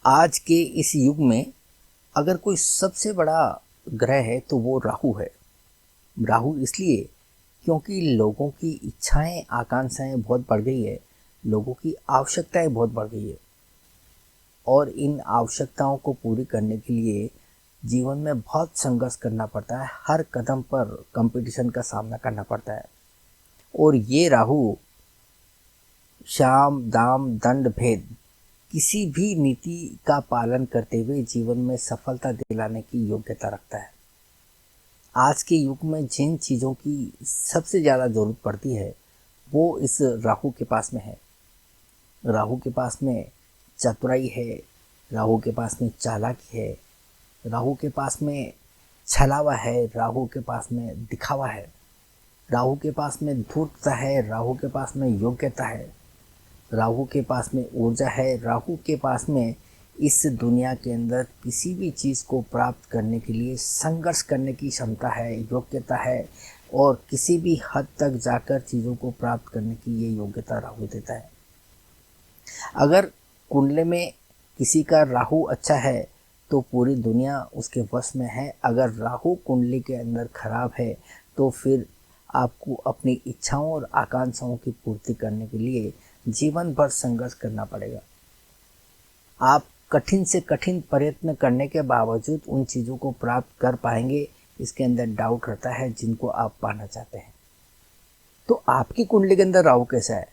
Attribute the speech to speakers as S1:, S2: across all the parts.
S1: आज के इस युग में अगर कोई सबसे बड़ा ग्रह है तो वो राहु है। राहु इसलिए क्योंकि लोगों की इच्छाएं आकांक्षाएं बहुत बढ़ गई है। लोगों की आवश्यकताएं बहुत बढ़ गई है और इन आवश्यकताओं को पूरी करने के लिए जीवन में बहुत संघर्ष करना पड़ता है। हर कदम पर कंपटीशन का सामना करना पड़ता है और ये राहु शाम दाम दंड भेद किसी भी नीति का पालन करते हुए जीवन में सफलता दिलाने की योग्यता रखता है। आज के युग में जिन चीज़ों की सबसे ज़्यादा ज़रूरत पड़ती है वो इस राहु के पास में है। राहु के पास में चतुराई है, राहु के पास में चालाकी है, राहु के पास में छलावा है, राहु के पास में दिखावा है, राहु के पास में धूर्तता है, राहु के पास में योग्यता है, राहु के पास में ऊर्जा है, राहु के पास में इस दुनिया के अंदर किसी भी चीज़ को प्राप्त करने के लिए संघर्ष करने की क्षमता है, योग्यता है और किसी भी हद तक जाकर चीज़ों को प्राप्त करने की ये योग्यता राहु देता है। अगर कुंडली में किसी का राहु अच्छा है तो पूरी दुनिया उसके वश में है। अगर राहु कुंडली के अंदर खराब है तो फिर आपको अपनी इच्छाओं और आकांक्षाओं की पूर्ति करने के लिए जीवन भर संघर्ष करना पड़ेगा। आप कठिन से कठिन प्रयत्न करने के बावजूद उन चीज़ों को प्राप्त कर पाएंगे, इसके अंदर डाउट रहता है जिनको आप पाना चाहते हैं। तो आपकी कुंडली के अंदर राहु कैसा है?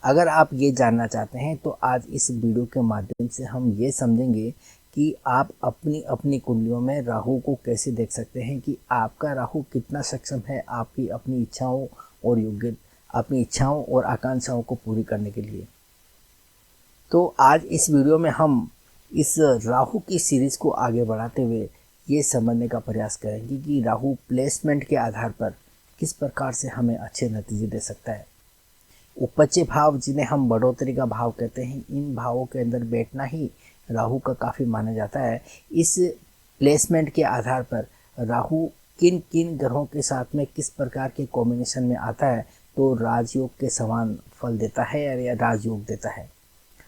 S1: अगर आप ये जानना चाहते हैं तो आज इस वीडियो के माध्यम से हम ये समझेंगे कि आप अपनी अपनी कुंडलियों में राहु को कैसे देख सकते हैं कि आपका राहु कितना सक्षम है आपकी अपनी इच्छाओं और अपनी इच्छाओं और आकांक्षाओं को पूरी करने के लिए। तो आज इस वीडियो में हम इस राहु की सीरीज को आगे बढ़ाते हुए ये समझने का प्रयास करेंगे कि राहु प्लेसमेंट के आधार पर किस प्रकार से हमें अच्छे नतीजे दे सकता है। उपच्य भाव जिन्हें हम बढ़ोतरी का भाव कहते हैं, इन भावों के अंदर बैठना ही राहु का काफ़ी माना जाता है। इस प्लेसमेंट के आधार पर राहु किन किन ग्रहों के साथ में किस प्रकार के कॉम्बिनेशन में आता है तो राजयोग के समान फल देता है या राजयोग देता है।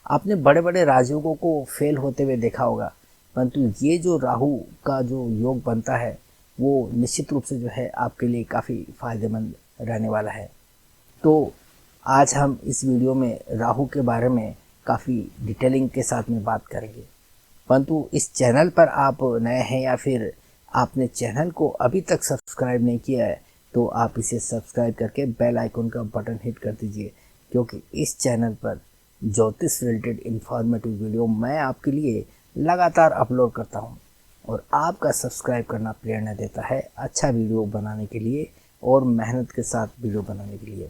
S1: आपने बड़े बड़े राजयोगों को फेल होते हुए देखा होगा, परंतु ये जो राहु का जो योग बनता है वो निश्चित रूप से जो है आपके लिए काफ़ी फायदेमंद रहने वाला है। तो आज हम इस वीडियो में राहु के बारे में काफ़ी डिटेलिंग के साथ में बात करेंगे। परंतु इस चैनल पर आप नए हैं या फिर आपने चैनल को अभी तक सब्सक्राइब नहीं किया है तो आप इसे सब्सक्राइब करके बेल आइकन का बटन हिट कर दीजिए, क्योंकि इस चैनल पर ज्योतिष रिलेटेड इन्फॉर्मेटिव वीडियो मैं आपके लिए लगातार अपलोड करता हूं और आपका सब्सक्राइब करना प्रेरणा देता है अच्छा वीडियो बनाने के लिए और मेहनत के साथ वीडियो बनाने के लिए।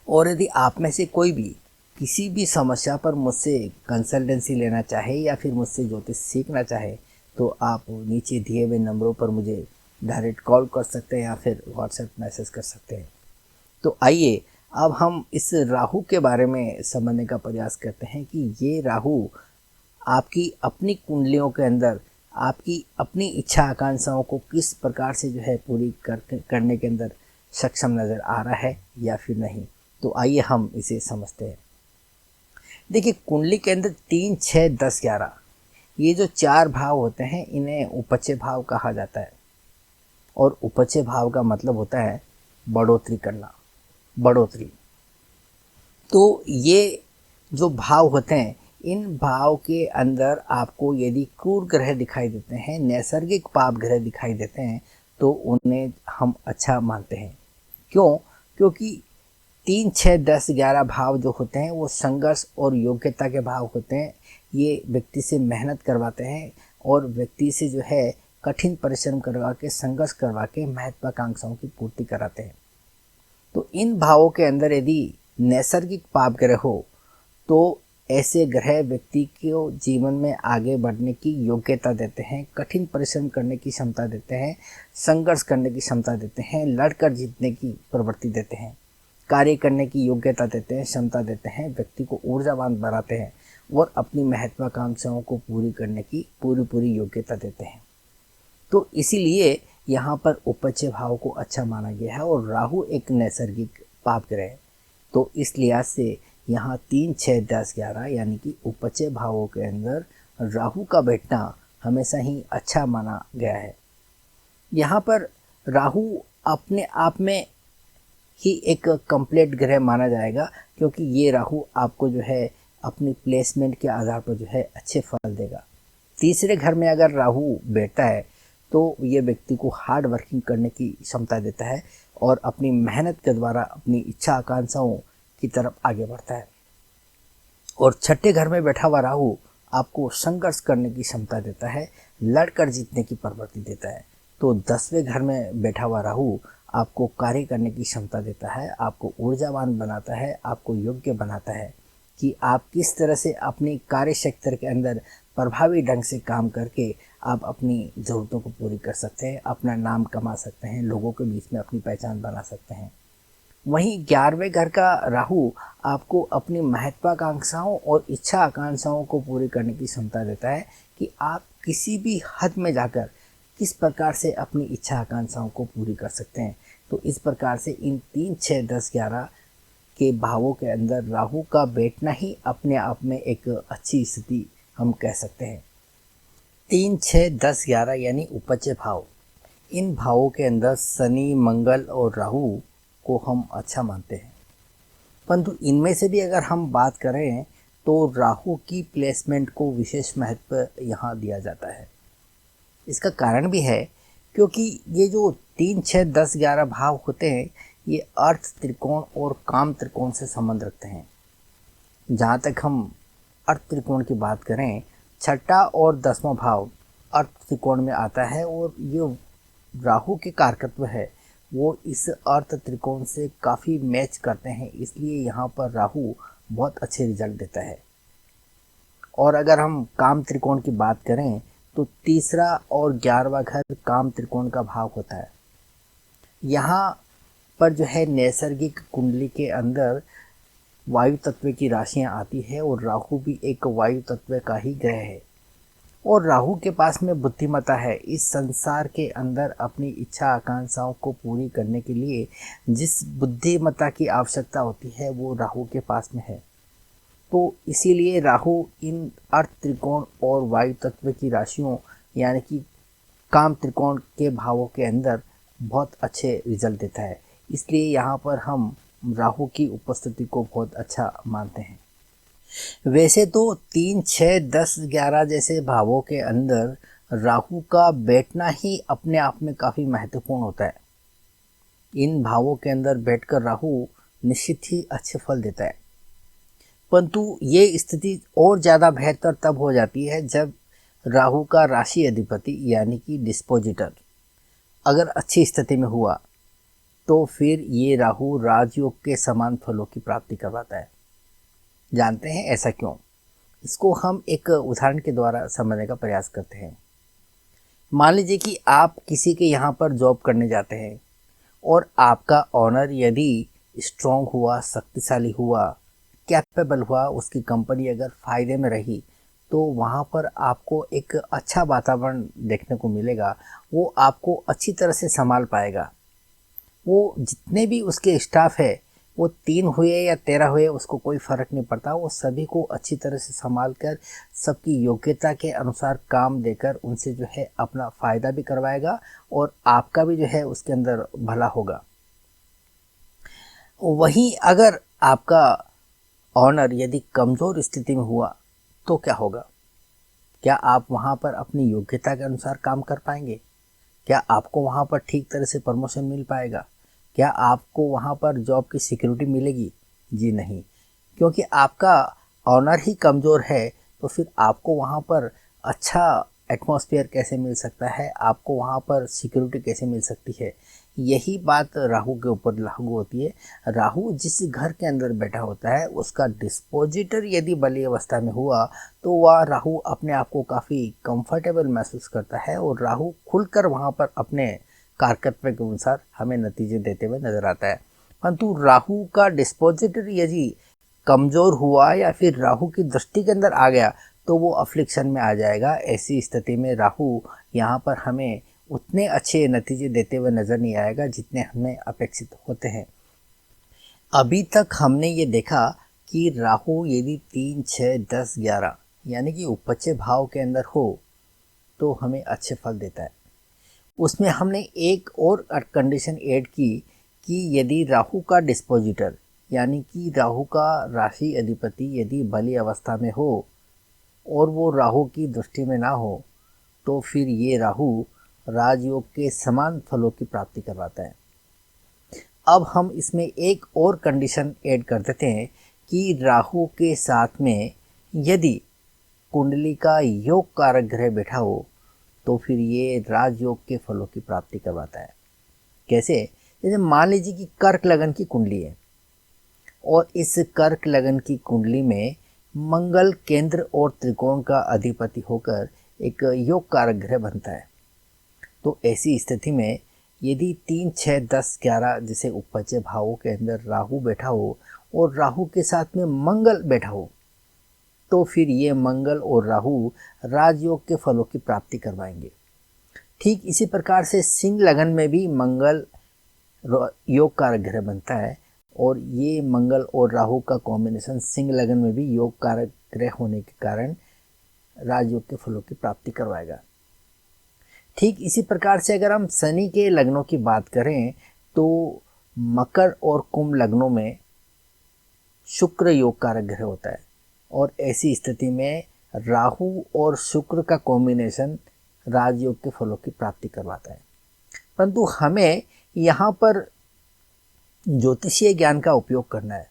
S1: और यदि आप में से कोई भी किसी भी समस्या पर मुझसे कंसल्टेंसी लेना चाहे या फिर मुझसे ज्योतिष सीखना चाहे तो आप नीचे दिए हुए नंबरों पर मुझे डायरेक्ट कॉल कर सकते हैं या फिर व्हाट्सएप मैसेज कर सकते हैं। तो आइए अब हम इस राहु के बारे में समझने का प्रयास करते हैं कि ये राहु आपकी अपनी कुंडलियों के अंदर आपकी अपनी इच्छा आकांक्षाओं को किस प्रकार से जो है पूरी करने के अंदर सक्षम नज़र आ रहा है या फिर नहीं। तो आइए हम इसे समझते हैं। देखिए, कुंडली के अंदर 3, 6, 10, 11 ये जो 4 भाव होते हैं इन्हें उपच्य भाव कहा जाता है और उपच्य भाव का मतलब होता है बढ़ोतरी करना, बढ़ोतरी। तो ये जो भाव होते हैं इन भाव के अंदर आपको यदि क्रूर ग्रह दिखाई देते हैं, नैसर्गिक पाप ग्रह दिखाई देते हैं तो उन्हें हम अच्छा मानते हैं। क्यों? क्योंकि 3, 6, 10, 11 भाव जो होते हैं वो संघर्ष और योग्यता के भाव होते हैं। ये व्यक्ति से मेहनत करवाते हैं और व्यक्ति से जो है कठिन परिश्रम करवा के संघर्ष करवा के महत्वाकांक्षाओं की पूर्ति कराते हैं। तो इन भावों के अंदर यदि नैसर्गिक पाप ग्रह हो तो ऐसे ग्रह व्यक्ति को जीवन में आगे बढ़ने की योग्यता देते हैं, कठिन परिश्रम करने की क्षमता देते हैं, संघर्ष करने की क्षमता देते हैं, लड़कर जीतने की प्रवृत्ति देते हैं, कार्य करने की योग्यता देते हैं, क्षमता देते हैं, व्यक्ति को ऊर्जावान बनाते हैं और अपनी महत्वाकांक्षाओं को पूरी करने की पूरी योग्यता देते हैं। तो इसीलिए यहाँ पर उपच्य भाव को अच्छा माना गया है और राहु एक नैसर्गिक पाप ग्रह है। तो इस लिहाज से यहाँ 3, 6, 10, 11 यानी कि उपचय भावों के अंदर राहु का बैठना हमेशा ही अच्छा माना गया है। यहाँ पर राहु अपने आप में ही एक कंप्लीट ग्रह माना जाएगा, क्योंकि ये राहु आपको जो है अपनी प्लेसमेंट के आधार पर जो है अच्छे फल देगा। तीसरे घर में अगर राहु बैठता है तो ये व्यक्ति को हार्ड वर्किंग करने की क्षमता देता है और अपनी मेहनत के द्वारा अपनी इच्छा आकांक्षाओं की तरफ आगे बढ़ता है। और छठे घर में बैठा हुआ राहु आपको संघर्ष करने की क्षमता देता है, लड़कर जीतने की प्रवृत्ति देता है। तो 10वें घर में बैठा हुआ राहु आपको कार्य करने की क्षमता देता है, आपको ऊर्जावान बनाता है, आपको योग्य बनाता है कि आप किस तरह से अपनी कार्य क्षेत्र के अंदर प्रभावी ढंग से काम करके आप अपनी ज़रूरतों को पूरी कर सकते हैं, अपना नाम कमा सकते हैं, लोगों के बीच में अपनी पहचान बना सकते हैं। वहीं 11वें घर का राहु आपको अपनी महत्वाकांक्षाओं और इच्छा आकांक्षाओं को पूरी करने की क्षमता देता है कि आप किसी भी हद में जाकर किस प्रकार से अपनी इच्छा आकांक्षाओं को पूरी कर सकते हैं। तो इस प्रकार से इन 3, 6, 10, 11 के भावों के अंदर राहु का बैठना ही अपने आप में एक अच्छी स्थिति हम कह सकते हैं। 3, 6, 10, 11 यानी उपचय भाव, इन भावों के अंदर शनि, मंगल और राहु को हम अच्छा मानते हैं। परंतु इनमें से भी अगर हम बात करें तो राहु की प्लेसमेंट को विशेष महत्व यहाँ दिया जाता है। इसका कारण भी है क्योंकि ये जो 3, 6, 10, 11 भाव होते हैं ये अर्थ त्रिकोण और काम त्रिकोण से संबंध रखते हैं। जहाँ तक हम अर्थ त्रिकोण की बात करें, छठा और 10वां भाव अर्थ त्रिकोण में आता है और ये राहु के कारकत्व है वो इस अर्थ त्रिकोण से काफ़ी मैच करते हैं, इसलिए यहाँ पर राहु बहुत अच्छे रिजल्ट देता है। और अगर हम काम त्रिकोण की बात करें तो तीसरा और 11वां घर काम त्रिकोण का भाव होता है। यहाँ पर जो है नैसर्गिक कुंडली के अंदर वायु तत्व की राशियाँ आती है और राहु भी एक वायु तत्व का ही ग्रह है और राहु के पास में बुद्धिमत्ता है। इस संसार के अंदर अपनी इच्छा आकांक्षाओं को पूरी करने के लिए जिस बुद्धिमत्ता की आवश्यकता होती है वो राहु के पास में है। तो इसीलिए राहु इन अर्थ त्रिकोण और वायु तत्व की राशियों यानी कि काम त्रिकोण के भावों के अंदर बहुत अच्छे रिजल्ट देता है। इसलिए यहाँ पर हम राहु की उपस्थिति को बहुत अच्छा मानते हैं। वैसे तो 3, 6, 10, 11 जैसे भावों के अंदर राहु का बैठना ही अपने आप में काफ़ी महत्वपूर्ण होता है। इन भावों के अंदर बैठकर राहु निश्चित ही अच्छे फल देता है, परंतु ये स्थिति और ज़्यादा बेहतर तब हो जाती है जब राहु का राशि अधिपति यानी कि डिस्पोजिटर अगर अच्छी स्थिति में हुआ तो फिर ये राहु राजयोग के समान फलों की प्राप्ति करवाता है। जानते हैं ऐसा क्यों? इसको हम एक उदाहरण के द्वारा समझने का प्रयास करते हैं। मान लीजिए कि आप किसी के यहाँ पर जॉब करने जाते हैं और आपका ऑनर यदि स्ट्रॉन्ग हुआ, शक्तिशाली हुआ, कैपेबल हुआ, उसकी कंपनी अगर फ़ायदे में रही तो वहाँ पर आपको एक अच्छा वातावरण देखने को मिलेगा। वो आपको अच्छी तरह से संभाल पाएगा। वो जितने भी उसके स्टाफ है वो 3 हुए या 13 हुए उसको कोई फ़र्क नहीं पड़ता, वो सभी को अच्छी तरह से संभाल कर सबकी योग्यता के अनुसार काम देकर उनसे जो है अपना फ़ायदा भी करवाएगा और आपका भी जो है उसके अंदर भला होगा। वहीं अगर आपका ऑनर यदि कमज़ोर स्थिति में हुआ तो क्या होगा? क्या आप वहाँ पर अपनी योग्यता के अनुसार काम कर पाएंगे? क्या आपको वहाँ पर ठीक तरह से प्रमोशन मिल पाएगा? क्या आपको वहाँ पर जॉब की सिक्योरिटी मिलेगी? जी नहीं, क्योंकि आपका ऑनर ही कमज़ोर है तो फिर आपको वहाँ पर अच्छा एटमॉस्फेयर कैसे मिल सकता है, आपको वहाँ पर सिक्योरिटी कैसे मिल सकती है? यही बात राहु के ऊपर लागू होती है। राहु जिस घर के अंदर बैठा होता है उसका डिस्पोजिटर यदि बली अवस्था में हुआ तो वह राहु अपने आप को काफ़ी कंफर्टेबल महसूस करता है और राहु खुलकर वहाँ पर अपने कारकत्व के अनुसार हमें नतीजे देते हुए नजर आता है। परंतु राहु का डिस्पोजिटर यदि कमज़ोर हुआ या फिर राहु की दृष्टि के अंदर आ गया तो वो अफ्लिक्शन में आ जाएगा। ऐसी स्थिति में राहु यहाँ पर हमें उतने अच्छे नतीजे देते हुए नज़र नहीं आएगा जितने हमें अपेक्षित होते हैं। अभी तक हमने ये देखा कि राहु यदि 3, 6, 10, 11 यानी कि उपच्य भाव के अंदर हो तो हमें अच्छे फल देता है। उसमें हमने एक और कंडीशन ऐड की कि यदि राहु का डिस्पोजिटर यानी कि राहु का राशि अधिपति यदि बली अवस्था में हो और वो राहु की दृष्टि में ना हो तो फिर ये राहु राजयोग के समान फलों की प्राप्ति करवाता है। अब हम इसमें एक और कंडीशन ऐड कर देते हैं कि राहु के साथ में यदि कुंडली का योग कारक ग्रह बैठा हो तो फिर ये राजयोग के फलों की प्राप्ति करवाता है। कैसे? जैसे मान लीजिए कि कर्क लगन की कुंडली है और इस कर्क लगन की कुंडली में मंगल केंद्र और त्रिकोण का अधिपति होकर एक योग कारक ग्रह बनता है। तो ऐसी स्थिति में यदि 3, 6, 10, 11 जैसे उपच्य भावों के अंदर राहु बैठा हो और राहु के साथ में मंगल बैठा हो तो फिर ये मंगल और राहु राजयोग के फलों की प्राप्ति करवाएंगे। ठीक इसी प्रकार से सिंह लगन में भी मंगल योग कारक ग्रह बनता है और ये मंगल और राहु का कॉम्बिनेशन सिंह लगन में भी योग कारक ग्रह होने के कारण राजयोग के फलों की प्राप्ति करवाएगा। ठीक इसी प्रकार से अगर हम शनि के लग्नों की बात करें तो मकर और कुंभ लग्नों में शुक्र योग कारक ग्रह होता है और ऐसी स्थिति में राहु और शुक्र का कॉम्बिनेशन राजयोग के फलों की प्राप्ति करवाता है। परंतु हमें यहाँ पर ज्योतिषीय ज्ञान का उपयोग करना है।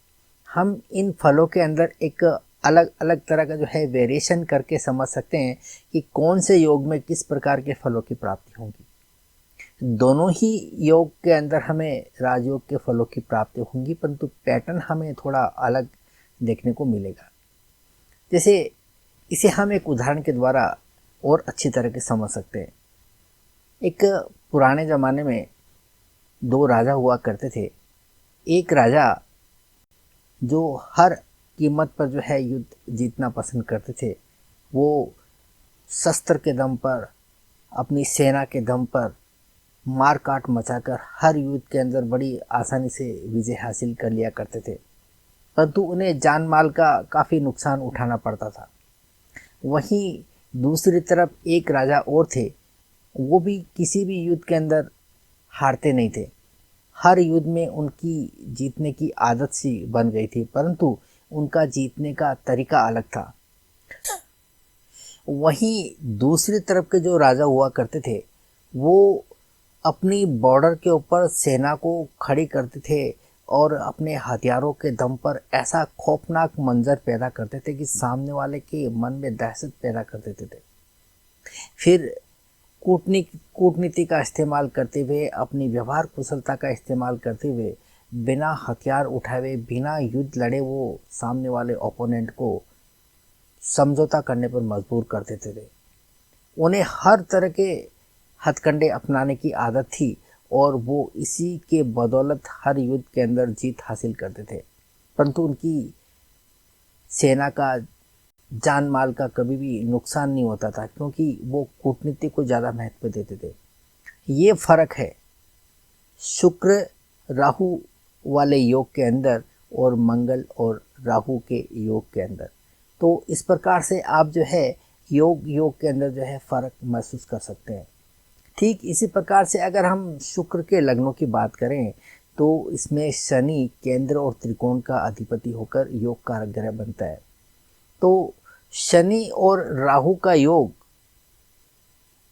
S1: हम इन फलों के अंदर एक अलग अलग तरह का जो है वेरिएशन करके समझ सकते हैं कि कौन से योग में किस प्रकार के फलों की प्राप्ति होगी। दोनों ही योग के अंदर हमें राजयोग के फलों की प्राप्ति होंगी, परंतु पैटर्न हमें थोड़ा अलग देखने को मिलेगा। जैसे इसे हम एक उदाहरण के द्वारा और अच्छी तरह से समझ सकते हैं। एक पुराने ज़माने में 2 राजा हुआ करते थे। एक राजा जो हर कीमत पर जो है युद्ध जीतना पसंद करते थे, वो शस्त्र के दम पर अपनी सेना के दम पर मार काट मचाकर हर युद्ध के अंदर बड़ी आसानी से विजय हासिल कर लिया करते थे, परंतु उन्हें जान माल का काफ़ी नुकसान उठाना पड़ता था। वहीं दूसरी तरफ एक राजा और थे, वो भी किसी भी युद्ध के अंदर हारते नहीं थे। हर युद्ध में उनकी जीतने की आदत सी बन गई थी, परंतु उनका जीतने का तरीका अलग था। वहीं दूसरी तरफ के जो राजा हुआ करते थे वो अपनी बॉर्डर के ऊपर सेना को खड़ी करते थे और अपने हथियारों के दम पर ऐसा खौफनाक मंजर पैदा करते थे कि सामने वाले के मन में दहशत पैदा कर देते थे। फिर कूटनीति का इस्तेमाल करते हुए, अपनी व्यवहार कुशलता का इस्तेमाल करते हुए, बिना हथियार उठाए, बिना युद्ध लड़े वो सामने वाले ओपोनेंट को समझौता करने पर मजबूर कर देते थे। उन्हें हर तरह के हथकंडे अपनाने की आदत थी और वो इसी के बदौलत हर युद्ध के अंदर जीत हासिल करते थे, परंतु उनकी सेना का जान माल का कभी भी नुकसान नहीं होता था क्योंकि वो कूटनीति को ज़्यादा महत्व देते थे। ये फर्क है शुक्र राहु वाले योग के अंदर और मंगल और राहु के योग के अंदर। तो इस प्रकार से आप जो है योग के अंदर जो है फ़र्क महसूस कर सकते हैं। ठीक इसी प्रकार से अगर हम शुक्र के लग्नों की बात करें तो इसमें शनि केंद्र और त्रिकोण का अधिपति होकर योग कारक ग्रह बनता है। तो शनि और राहु का योग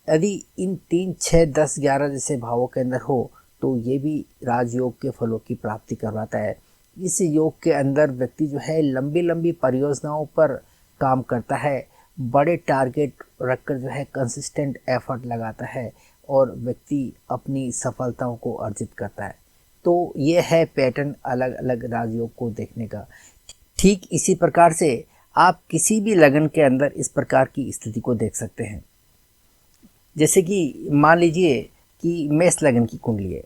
S1: यदि इन 3, 6, 10, 11 जैसे भावों के अंदर हो तो ये भी राजयोग के फलों की प्राप्ति करवाता है। इस योग के अंदर व्यक्ति जो है लंबी लंबी परियोजनाओं पर काम करता है, बड़े टारगेट रखकर जो है कंसिस्टेंट एफर्ट लगाता है और व्यक्ति अपनी सफलताओं को अर्जित करता है। तो ये है पैटर्न अलग अलग राजयोग को देखने का। ठीक इसी प्रकार से आप किसी भी लगन के अंदर इस प्रकार की स्थिति को देख सकते हैं। जैसे कि मान लीजिए कि मेष लगन की कुंडली है,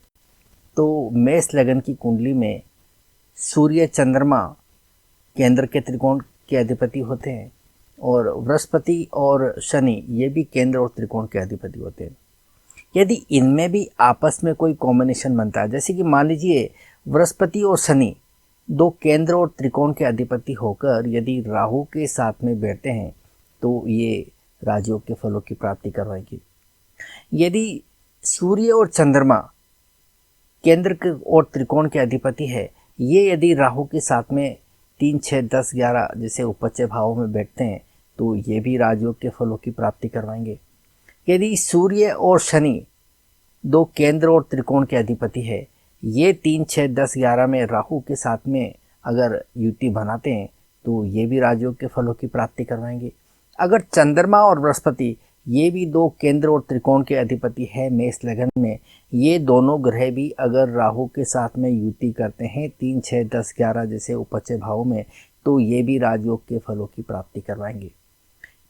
S1: तो मेष लगन की कुंडली में सूर्य चंद्रमा केंद्र के त्रिकोण के अधिपति होते हैं और बृहस्पति और शनि ये भी केंद्र और त्रिकोण के अधिपति होते हैं। यदि इनमें भी आपस में कोई कॉम्बिनेशन बनता है, जैसे कि मान लीजिए बृहस्पति और शनि दो केंद्र और त्रिकोण के अधिपति होकर यदि राहु के साथ में बैठते हैं तो ये राजयोग के फलों की प्राप्ति करवाएंगे। यदि सूर्य और चंद्रमा केंद्र के और त्रिकोण के अधिपति है, ये यदि राहु के साथ में 3, 6, 10, 11 जैसे उपच्य भावों में बैठते हैं तो ये भी राजयोग के फलों की प्राप्ति करवाएंगे। यदि सूर्य और शनि दो केंद्र और त्रिकोण के अधिपति है, ये 3, 6, 10, 11 में राहु के साथ में अगर युति बनाते हैं तो ये भी राजयोग के फलों की प्राप्ति करवाएंगे। अगर चंद्रमा और बृहस्पति ये भी दो केंद्र और त्रिकोण के अधिपति है मेष लगन में, ये दोनों ग्रह भी अगर राहु के साथ में युति करते हैं 3, 6, 10, 11 जैसे उपच्य भावों में तो ये भी राजयोग के फलों की प्राप्ति करवाएंगे।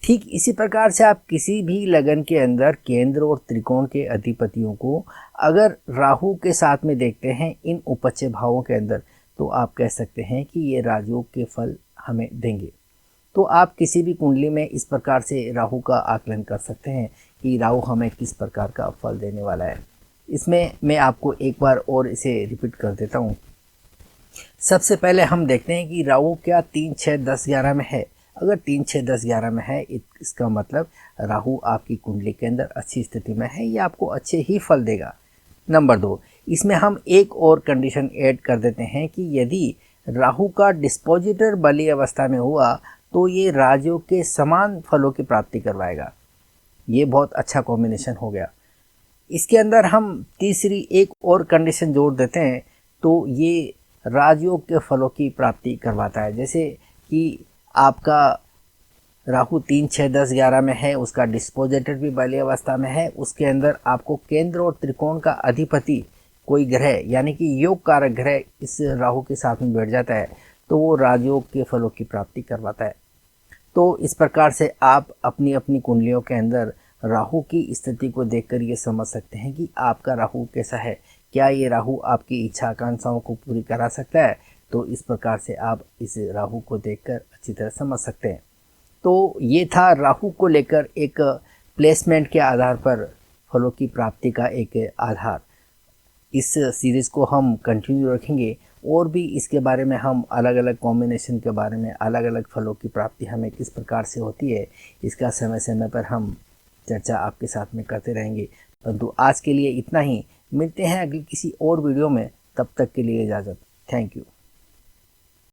S1: ठीक इसी प्रकार से आप किसी भी लगन के अंदर केंद्र और त्रिकोण के अधिपतियों को अगर राहु के साथ में देखते हैं इन उपच्य भावों के अंदर तो आप कह सकते हैं कि ये राजयोग के फल हमें देंगे। तो आप किसी भी कुंडली में इस प्रकार से राहु का आकलन कर सकते हैं कि राहु हमें किस प्रकार का फल देने वाला है। इसमें मैं आपको एक बार और इसे रिपीट कर देता हूँ। सबसे पहले हम देखते हैं कि राहु क्या 3, 6, 10, 11 में है। अगर 3, 6, 10, 11 में है इसका मतलब राहु आपकी कुंडली के अंदर अच्छी स्थिति में है, ये आपको अच्छे ही फल देगा। नंबर 2, इसमें हम एक और कंडीशन ऐड कर देते हैं कि यदि राहु का डिस्पोजिटर बली अवस्था में हुआ तो ये राजयोग के समान फलों की प्राप्ति करवाएगा। ये बहुत अच्छा कॉम्बिनेशन हो गया। इसके अंदर हम तीसरी एक और कंडीशन जोड़ देते हैं तो ये राजयोग के फलों की प्राप्ति करवाता है। जैसे कि आपका राहु 3, 6, 10, 11 में है, उसका डिस्पोजिटर भी बली अवस्था में है, उसके अंदर आपको केंद्र और त्रिकोण का अधिपति कोई ग्रह यानी कि योग कारक ग्रह इस राहु के साथ में बैठ जाता है तो वो राजयोग के फलों की प्राप्ति करवाता है। तो इस प्रकार से आप अपनी अपनी कुंडलियों के अंदर राहु की स्थिति को देखकर ये समझ सकते हैं कि आपका राहु कैसा है, क्या ये राहु आपकी इच्छा आकांक्षाओं को पूरी करा सकता है। तो इस प्रकार से आप इस राहु को देखकर अच्छी तरह समझ सकते हैं। तो ये था राहु को लेकर एक प्लेसमेंट के आधार पर फलों की प्राप्ति का एक आधार। इस सीरीज़ को हम कंटिन्यू रखेंगे और भी इसके बारे में हम अलग अलग कॉम्बिनेशन के बारे में, अलग अलग फलों की प्राप्ति हमें किस प्रकार से होती है, इसका समय समय पर हम चर्चा आपके साथ में करते रहेंगे। परंतु आज के लिए इतना ही, मिलते हैं अगली किसी और वीडियो में, तब तक के लिए इजाज़त। Thank you.